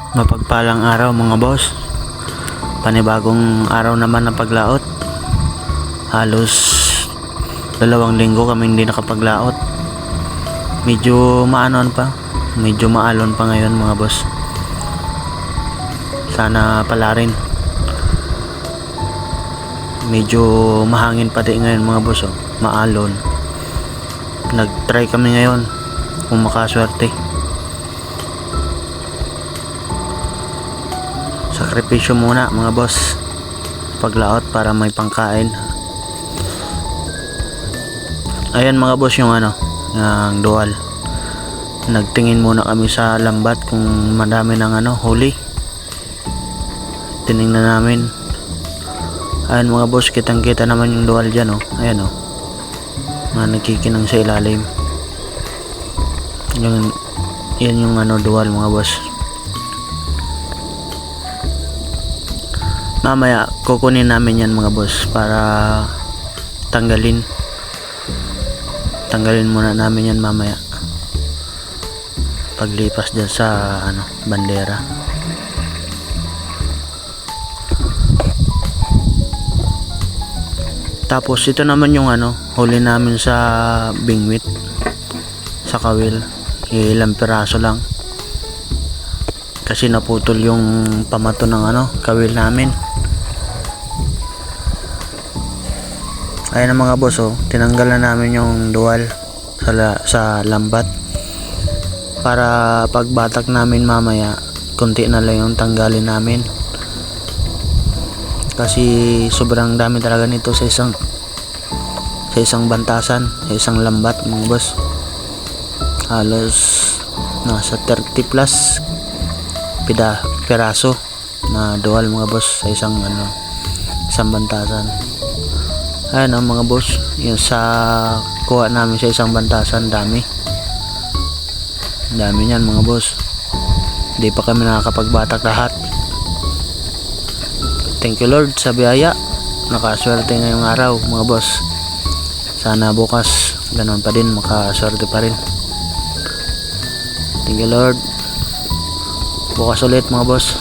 Mapagpalang araw mga boss. Panibagong araw naman na paglaot. Halos 2 linggo kami hindi nakapaglaot. Medyo maanon pa. Medyo maalon pa ngayon mga boss. Sana pala rin. Medyo mahangin pa din ngayon mga boss. Maalon. Nag-try kami ngayon kung makaswerte. Sakripisyo muna mga boss paglaot para may pangkain. Ayan mga boss yung yung dual. Nagtingin muna kami sa lambat kung madami ng huli. Tiningnan namin. Ayan mga boss, kitang kita naman yung dual dyan ayan mga nagkikinang sa ilalim. Yan yung dual mga boss. Mamaya kukunin namin yan mga boss para tanggalin muna namin yan mamaya paglipas dyan sa bandera. Tapos ito naman yung huli namin sa bingwit sa kawil. Ilang piraso lang kasi naputol yung pamato ng kawil namin. Ayan na mga boss, tinanggal na namin yung dual sa lambat para pagbatak namin mamaya konti na lang yung tanggalin namin kasi sobrang dami talaga nito sa isang bantasan, sa isang lambat mga boss. Halos nasa 30 plus piraso na dual mga boss sa isang bantasan. Ayan mga boss, yung sa kuha namin sa isang bantasan, dami niyan mga boss. Hindi pa kami nakakapagbatak lahat. Thank you Lord sa biyaya, nakaswerte ngayong araw mga boss. Sana bukas ganun pa din, makaswerte pa rin. Thank you Lord. Bukas ulit mga boss.